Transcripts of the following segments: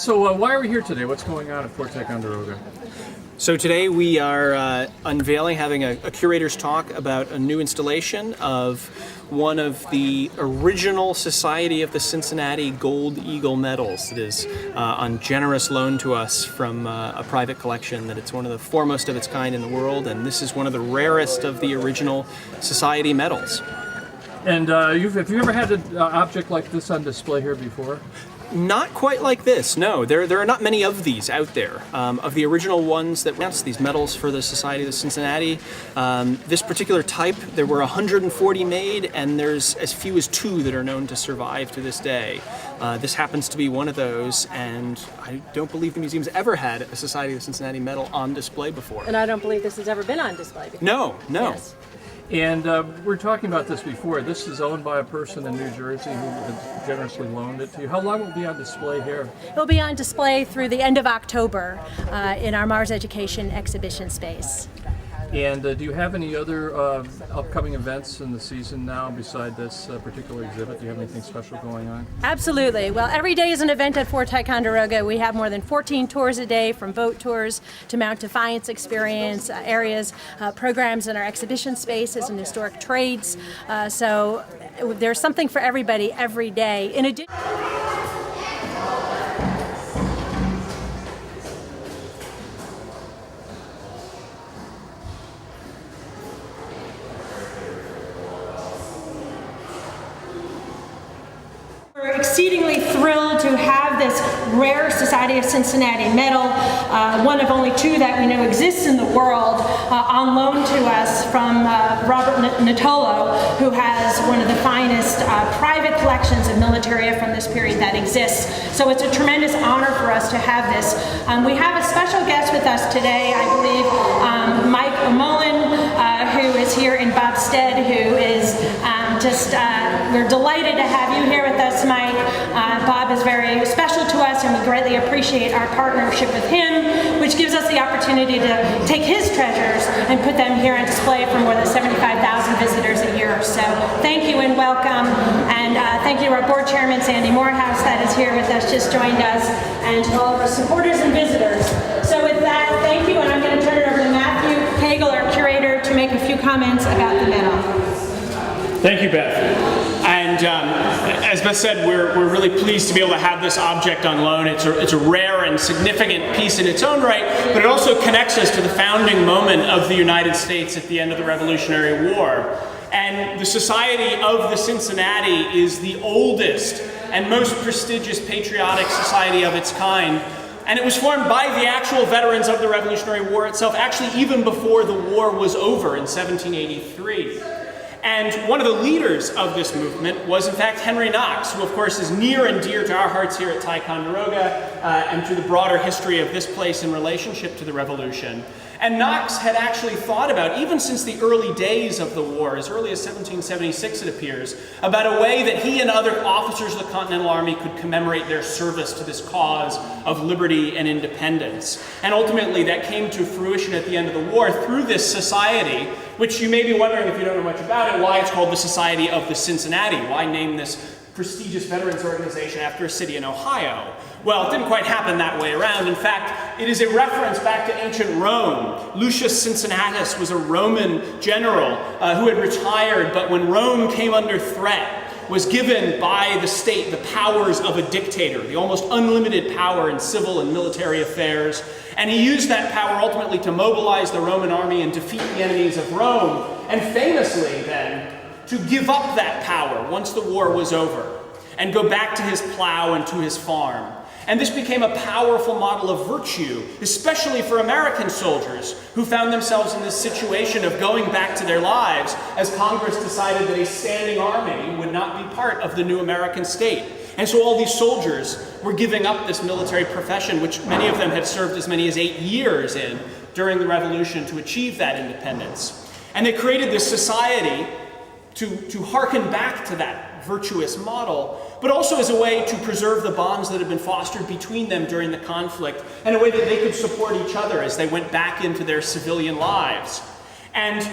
So why are we here today? What's going on at Fort Ticonderoga? So today we are unveiling, having a curator's talk about a new installation of one of the original Society of the Cincinnati Gold Eagle medals that is on generous loan to us from a private collection, that it's one of the foremost of its kind in the world, and this is one of the rarest of the original Society medals. And have you ever had an object like this on display here before? Not quite like this, no. There are not many of these out there. Of the original ones that announced these medals for the Society of Cincinnati, this particular type, there were 140 made, and there's as few as 2 that are known to survive to this day. This happens to be one of those, and I don't believe the museum's ever had a Society of Cincinnati medal on display before. And I don't believe this has ever been on display before. No. Yes. And we're talking about this before. This is owned by a person in New Jersey who has generously loaned it to you. How long will it be on display here? It will be on display through the end of October in our Mars Education exhibition space. And do you have any other upcoming events in the season now beside this particular exhibit? Do you have anything special going on? Absolutely. Well, every day is an event at Fort Ticonderoga. We have more than 14 tours a day, from boat tours to Mount Defiance experience areas, programs in our exhibition spaces and historic trades. So there's something for everybody every day. In addition, we're exceedingly thrilled to have this rare Society of Cincinnati medal, one of only 2 that we know exists in the world, on loan to us from Robert Natolo, who has one of the finest private collections of militaria from this period that exists. So it's a tremendous honor for us to have this. We have a special guest with us today, I believe, Mike O'Mullen, who is here in Bob's stead, who is we're delighted to have you here with us, Mike. Bob is very special to us, and we greatly appreciate our partnership with him, which gives us the opportunity to take his treasures and put them here on display for more than 75,000 visitors a year. So thank you and welcome, and thank you to our board chairman, Sandy Morehouse, that is here with us, just joined us, and to all of our supporters and visitors. So with that, thank you, and I'm going to turn it over to Matthew Keagle, our curator, to make a few comments about the medal. Thank you, Beth. And as Beth said, we're really pleased to be able to have this object on loan. It's a rare and significant piece in its own right, but it also connects us to the founding moment of the United States at the end of the Revolutionary War. And the Society of the Cincinnati is the oldest and most prestigious patriotic society of its kind. And it was formed by the actual veterans of the Revolutionary War itself, actually even before the war was over in 1783. And one of the leaders of this movement was, in fact, Henry Knox, who, of course, is near and dear to our hearts here at Ticonderoga and to the broader history of this place in relationship to the Revolution. And Knox had actually thought about, even since the early days of the war, as early as 1776 it appears, about a way that he and other officers of the Continental Army could commemorate their service to this cause of liberty and independence. And ultimately that came to fruition at the end of the war through this society, which you may be wondering, if you don't know much about it, why it's called the Society of the Cincinnati. Why name this prestigious veterans organization after a city in Ohio? Well, it didn't quite happen that way around. In fact, it is a reference back to ancient Rome. Lucius Cincinnatus was a Roman general who had retired, but when Rome came under threat, was given by the state the powers of a dictator, the almost unlimited power in civil and military affairs. And he used that power ultimately to mobilize the Roman army and defeat the enemies of Rome, and famously then to give up that power once the war was over and go back to his plow and to his farm. And this became a powerful model of virtue, especially for American soldiers who found themselves in this situation of going back to their lives as Congress decided that a standing army would not be part of the new American state. And so all these soldiers were giving up this military profession, which many of them had served as many as 8 years in during the Revolution to achieve that independence. And they created this society to hearken back to that virtuous model, but also as a way to preserve the bonds that had been fostered between them during the conflict, and a way that they could support each other as they went back into their civilian lives. And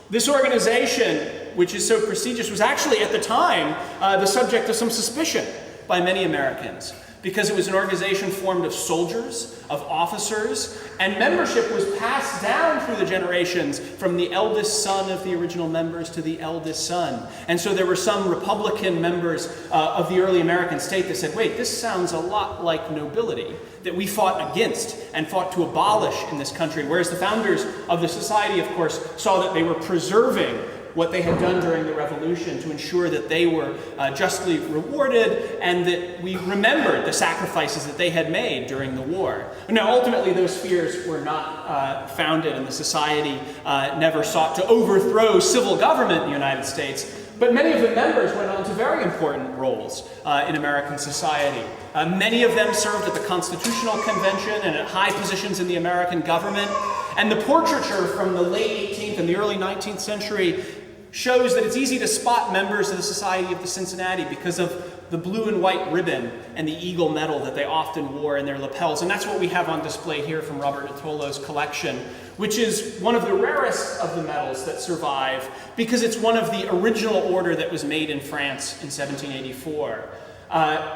this organization, which is so prestigious, was actually at the time the subject of some suspicion by many Americans, because it was an organization formed of soldiers, of officers, and membership was passed down through the generations from the eldest son of the original members to the eldest son. And so there were some Republican members of the early American state that said, wait, this sounds a lot like nobility that we fought against and fought to abolish in this country, whereas the founders of the society, of course, saw that they were preserving what they had done during the Revolution to ensure that they were justly rewarded and that we remembered the sacrifices that they had made during the war. Now, ultimately, those fears were not founded, and the society never sought to overthrow civil government in the United States. But many of the members went on to very important roles in American society. Many of them served at the Constitutional Convention and at high positions in the American government. And the portraiture from the late 18th and the early 19th century shows that it's easy to spot members of the Society of the Cincinnati because of the blue and white ribbon and the eagle medal that they often wore in their lapels. And that's what we have on display here from Robert Nittolo's collection, which is one of the rarest of the medals that survive because it's one of the original order that was made in France in 1784.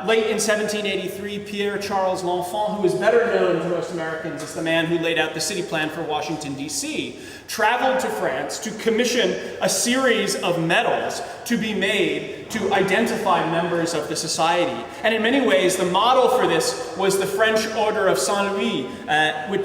Late in 1783, Pierre Charles L'Enfant, who is better known to most Americans as the man who laid out the city plan for Washington, D.C., traveled to France to commission a series of medals to be made to identify members of the society. And in many ways, the model for this was the French Order of Saint-Louis,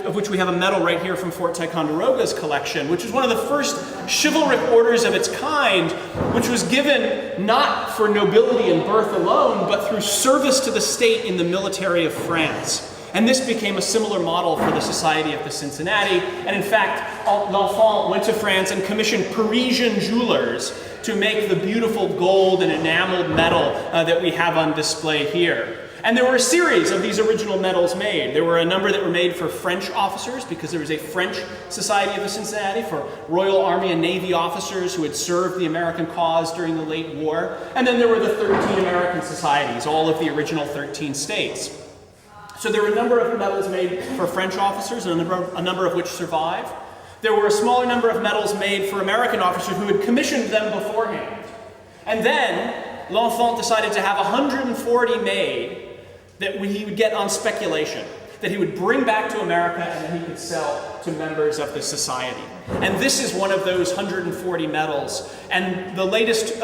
of which we have a medal right here from Fort Ticonderoga's collection, which is one of the first chivalric orders of its kind, which was given not for nobility and birth alone, but through service to the state in the military of France. And this became a similar model for the Society of the Cincinnati. And in fact, L'Enfant went to France and commissioned Parisian jewelers to make the beautiful gold and enameled medal that we have on display here. And there were a series of these original medals made. There were a number that were made for French officers, because there was a French Society of the Cincinnati for Royal Army and Navy officers who had served the American cause during the late war. And then there were the 13 American societies, all of the original 13 states. So there were a number of medals made for French officers, and a number of which survive. There were a smaller number of medals made for American officers who had commissioned them beforehand. And then L'Enfant decided to have 140 made that he would get on speculation, that he would bring back to America and that he could sell to members of the society. And this is one of those 140 medals. And the latest,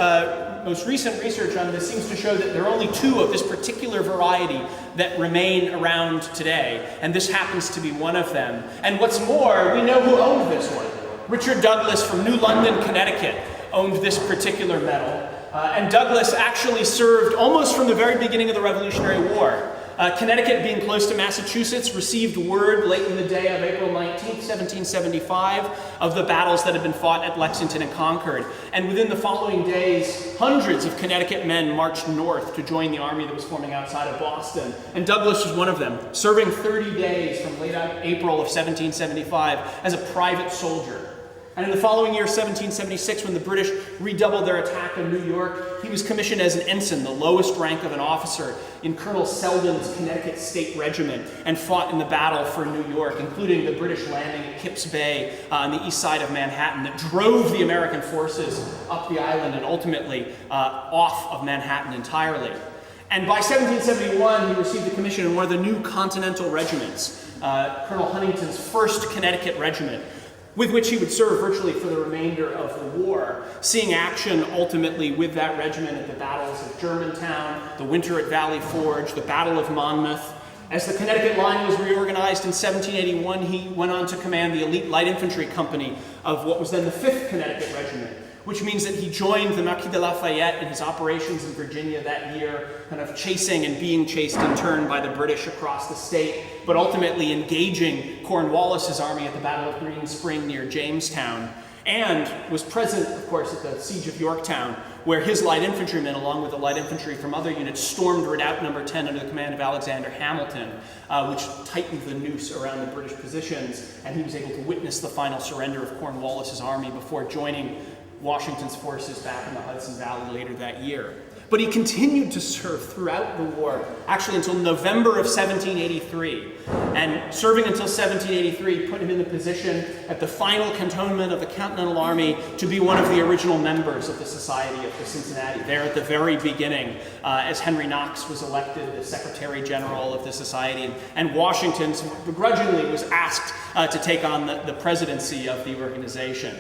most recent research on this seems to show that there are only 2 of this particular variety that remain around today. And this happens to be one of them. And what's more, we know who owned this one. Richard Douglas from New London, Connecticut, owned this particular medal. And Douglas actually served almost from the very beginning of the Revolutionary War. Connecticut, being close to Massachusetts, received word late in the day of April 19th, 1775, of the battles that had been fought at Lexington and Concord. And within the following days, hundreds of Connecticut men marched north to join the army that was forming outside of Boston. And Douglas was one of them, serving 30 days from late April of 1775 as a private soldier. And in the following year, 1776, when the British redoubled their attack on New York, he was commissioned as an ensign, the lowest rank of an officer, in Colonel Selden's Connecticut State Regiment, and fought in the battle for New York, including the British landing at Kips Bay on the east side of Manhattan that drove the American forces up the island and ultimately off of Manhattan entirely. And by 1771, he received a commission in one of the new Continental regiments, Colonel Huntington's 1st Connecticut Regiment, with which he would serve virtually for the remainder of the war, seeing action ultimately with that regiment at the battles of Germantown, the winter at Valley Forge, the Battle of Monmouth. As the Connecticut line was reorganized in 1781, he went on to command the elite light infantry company of what was then the 5th Connecticut Regiment, which means that he joined the Marquis de Lafayette in his operations in Virginia that year, kind of chasing and being chased in turn by the British across the state, but ultimately engaging Cornwallis's army at the Battle of Green Spring near Jamestown, and was present, of course, at the Siege of Yorktown, where his light infantrymen, along with the light infantry from other units, stormed Redoubt No. 10 under the command of Alexander Hamilton, which tightened the noose around the British positions, and he was able to witness the final surrender of Cornwallis's army before joining Washington's forces back in the Hudson Valley later that year. But he continued to serve throughout the war, actually until November of 1783. And serving until 1783 put him in the position at the final cantonment of the Continental Army to be one of the original members of the Society of the Cincinnati, there at the very beginning, as Henry Knox was elected the Secretary General of the Society, and Washington begrudgingly was asked to take on the presidency of the organization.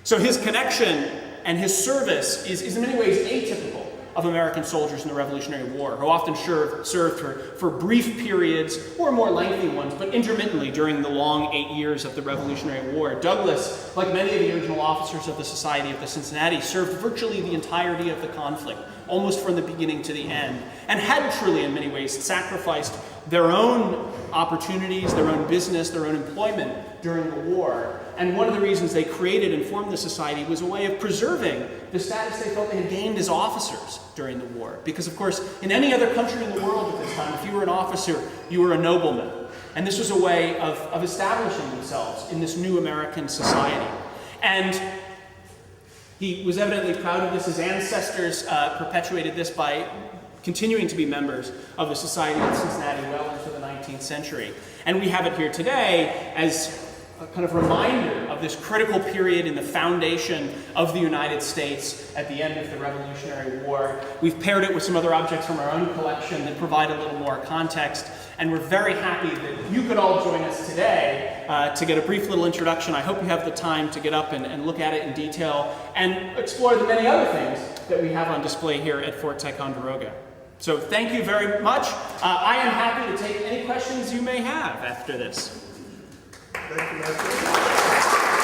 So his connection and his service is in many ways atypical of American soldiers in the Revolutionary War, who often served for brief periods or more lengthy ones, but intermittently during the long 8 years of the Revolutionary War. Douglas, like many of the original officers of the Society of the Cincinnati, served virtually the entirety of the conflict, almost from the beginning to the end, and had truly, in many ways, sacrificed their own opportunities, their own business, their own employment during the war. And one of the reasons they created and formed the society was a way of preserving the status they felt they had gained as officers during the war. Because, of course, in any other country in the world at this time, if you were an officer, you were a nobleman. And this was a way of establishing themselves in this new American society. And he was evidently proud of this. His ancestors perpetuated this by continuing to be members of the Society of Cincinnati well into the 19th century. And we have it here today as a kind of reminder of this critical period in the foundation of the United States at the end of the Revolutionary War. We've paired it with some other objects from our own collection that provide a little more context, and we're very happy that you could all join us today to get a brief little introduction. I hope you have the time to get up and look at it in detail and explore the many other things that we have on display here at Fort Ticonderoga. So thank you very much. I am happy to take any questions you may have after this. Thank you, Matthew.